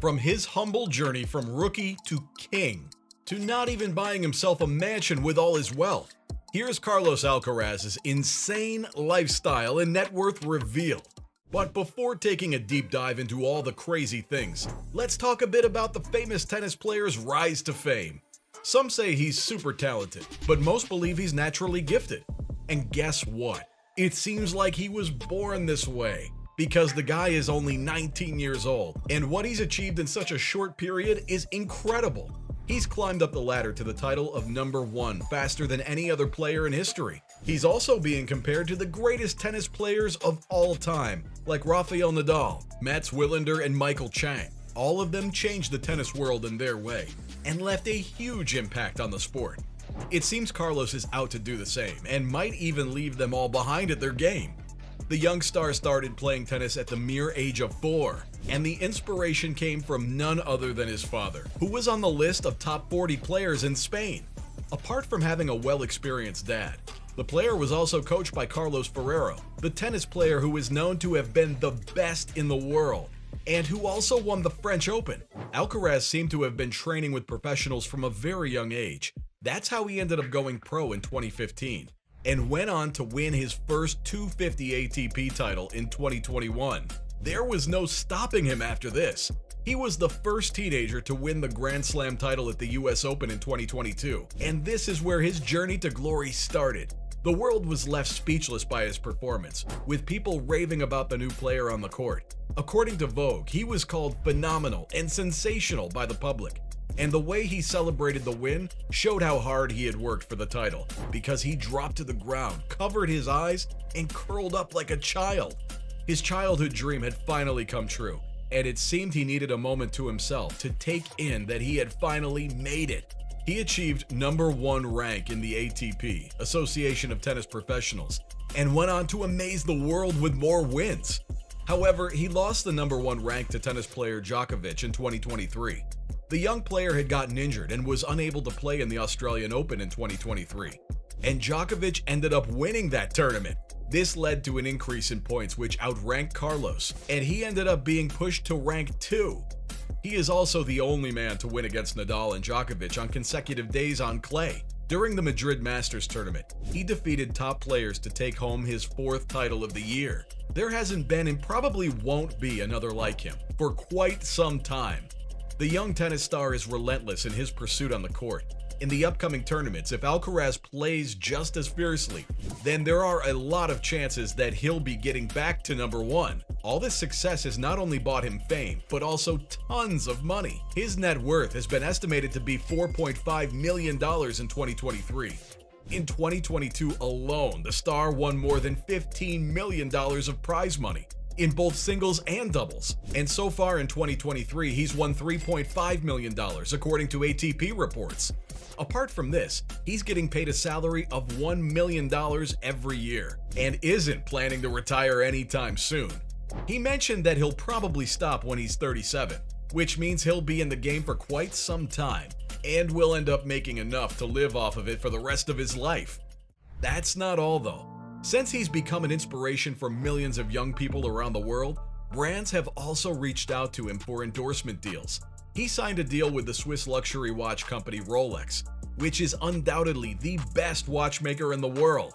From his humble journey from rookie to king, to not even buying himself a mansion with all his wealth, here's Carlos Alcaraz's insane lifestyle and net worth revealed. But before taking a deep dive into all the crazy things, let's talk a bit about the famous tennis player's rise to fame. Some say he's super talented, but most believe he's naturally gifted. And guess what? It seems like he was born this way, because the guy is only 19 years old, and what he's achieved in such a short period is incredible. He's climbed up the ladder to the title of #1 faster than any other player in history. He's also being compared to the greatest tennis players of all time, like Rafael Nadal, Mats Wilander, and Michael Chang. All of them changed the tennis world in their way, and left a huge impact on the sport. It seems Carlos is out to do the same, and might even leave them all behind at their game. The young star started playing tennis at the mere age of 4, and the inspiration came from none other than his father, who was on the list of top 40 players in Spain. Apart from having a well-experienced dad, the player was also coached by Carlos Ferrero, the tennis player who is known to have been the best in the world, and who also won the French Open. Alcaraz seemed to have been training with professionals from a very young age. That's how he ended up going pro in 2015. And went on to win his first 250 ATP title in 2021. There was no stopping him after this. He was the first teenager to win the Grand Slam title at the US Open in 2022, and this is where his journey to glory started. The world was left speechless by his performance, with people raving about the new player on the court. According to Vogue, he was called phenomenal and sensational by the public. And the way he celebrated the win showed how hard he had worked for the title, because he dropped to the ground, covered his eyes, and curled up like a child. His childhood dream had finally come true, and it seemed he needed a moment to himself to take in that he had finally made it. He achieved #1 rank in the ATP, Association of Tennis Professionals, and went on to amaze the world with more wins. However, he lost the #1 rank to tennis player Djokovic in 2023. The young player had gotten injured and was unable to play in the Australian Open in 2023. And Djokovic ended up winning that tournament. This led to an increase in points which outranked Carlos, and he ended up being pushed to rank 2. He is also the only man to win against Nadal and Djokovic on consecutive days on clay. During the Madrid Masters tournament, he defeated top players to take home his 4th title of the year. There hasn't been and probably won't be another like him for quite some time. The young tennis star is relentless in his pursuit on the court. In the upcoming tournaments, if Alcaraz plays just as fiercely, then there are a lot of chances that he'll be getting back to #1. All this success has not only bought him fame, but also tons of money. His net worth has been estimated to be $4.5 million in 2023. In 2022 alone, the star won more than $15 million of prize money in both singles and doubles. And so far in 2023, he's won $3.5 million, according to ATP reports. Apart from this, he's getting paid a salary of $1 million every year, and isn't planning to retire anytime soon. He mentioned that he'll probably stop when he's 37, which means he'll be in the game for quite some time, and will end up making enough to live off of it for the rest of his life. That's not all though. Since he's become an inspiration for millions of young people around the world, brands have also reached out to him for endorsement deals. He signed a deal with the Swiss luxury watch company Rolex, which is undoubtedly the best watchmaker in the world.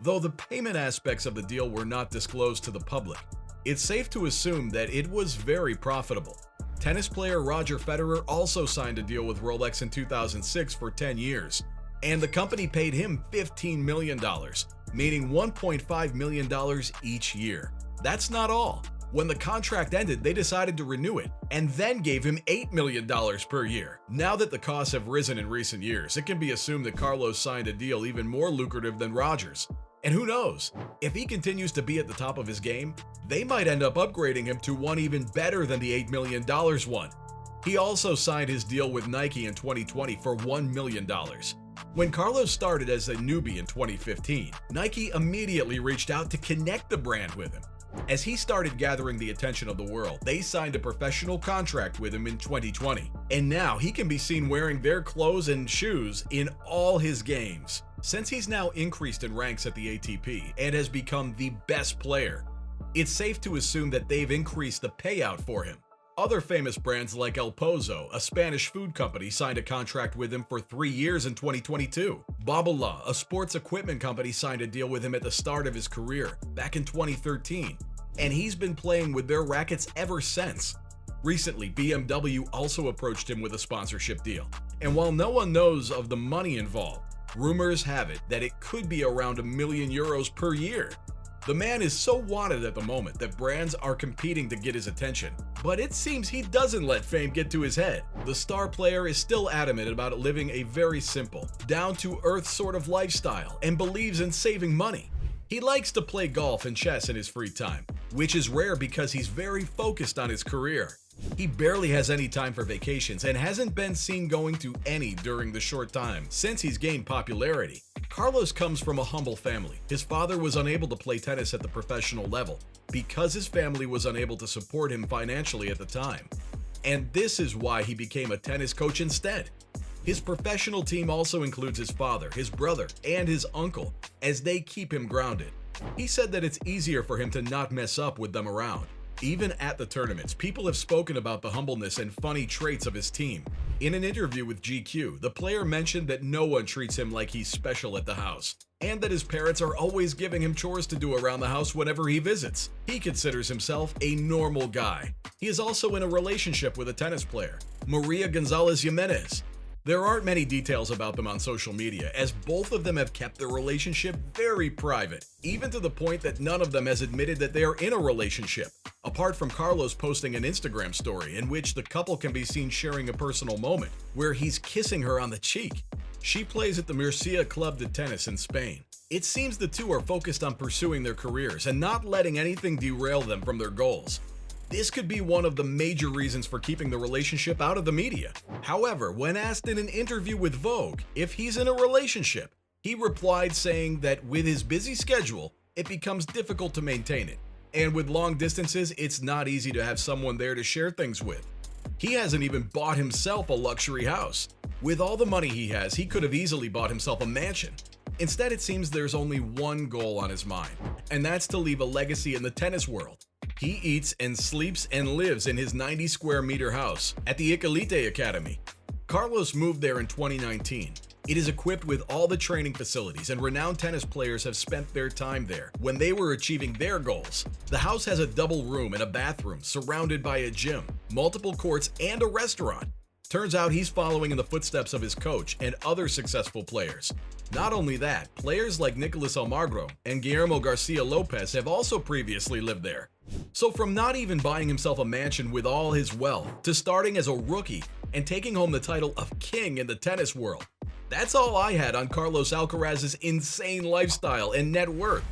Though the payment aspects of the deal were not disclosed to the public, it's safe to assume that it was very profitable. Tennis player Roger Federer also signed a deal with Rolex in 2006 for 10 years, and the company paid him $15 million, meaning $1.5 million each year. That's not all. When the contract ended, they decided to renew it, and then gave him $8 million per year. Now that the costs have risen in recent years, it can be assumed that Carlos signed a deal even more lucrative than Roger's. And who knows, if he continues to be at the top of his game, they might end up upgrading him to one even better than the $8 million one. He also signed his deal with Nike in 2020 for $1 million. When Carlos started as a newbie in 2015, Nike immediately reached out to connect the brand with him. As he started gathering the attention of the world, they signed a professional contract with him in 2020, and now he can be seen wearing their clothes and shoes in all his games. Since he's now increased in ranks at the ATP and has become the best player, it's safe to assume that they've increased the payout for him. Other famous brands like El Pozo, a Spanish food company, signed a contract with him for 3 years in 2022. Babolat, a sports equipment company, signed a deal with him at the start of his career, back in 2013, and he's been playing with their rackets ever since. Recently, BMW also approached him with a sponsorship deal, and while no one knows of the money involved, rumors have it that it could be around €1 million per year. The man is so wanted at the moment that brands are competing to get his attention, but it seems he doesn't let fame get to his head. The star player is still adamant about living a very simple, down-to-earth sort of lifestyle and believes in saving money. He likes to play golf and chess in his free time, which is rare because he's very focused on his career. He barely has any time for vacations and hasn't been seen going to any during the short time since he's gained popularity. Carlos comes from a humble family. His father was unable to play tennis at the professional level because his family was unable to support him financially at the time. And this is why he became a tennis coach instead. His professional team also includes his father, his brother, and his uncle, as they keep him grounded. He said that it's easier for him to not mess up with them around. Even at the tournaments, people have spoken about the humbleness and funny traits of his team. In an interview with GQ, the player mentioned that no one treats him like he's special at the house, and that his parents are always giving him chores to do around the house whenever he visits. He considers himself a normal guy. He is also in a relationship with a tennis player, Maria Gonzalez Jimenez. There aren't many details about them on social media, as both of them have kept their relationship very private, even to the point that none of them has admitted that they are in a relationship, apart from Carlos posting an Instagram story in which the couple can be seen sharing a personal moment, where he's kissing her on the cheek. She plays at the Murcia Club de Tennis in Spain. It seems the two are focused on pursuing their careers and not letting anything derail them from their goals. This could be one of the major reasons for keeping the relationship out of the media. However, when asked in an interview with Vogue if he's in a relationship, he replied saying that with his busy schedule, it becomes difficult to maintain it. And with long distances, it's not easy to have someone there to share things with. He hasn't even bought himself a luxury house. With all the money he has, he could have easily bought himself a mansion. Instead, it seems there's only one goal on his mind, and that's to leave a legacy in the tennis world. He eats and sleeps and lives in his 90 square meter house at the Ikalite Academy. Carlos moved there in 2019. It is equipped with all the training facilities, and renowned tennis players have spent their time there when they were achieving their goals. The house has a double room and a bathroom surrounded by a gym, multiple courts, and a restaurant. Turns out he's following in the footsteps of his coach and other successful players. Not only that, players like Nicolas Almagro and Guillermo Garcia Lopez have also previously lived there. So from not even buying himself a mansion with all his wealth, to starting as a rookie and taking home the title of king in the tennis world. That's all I had on Carlos Alcaraz's insane lifestyle and net worth.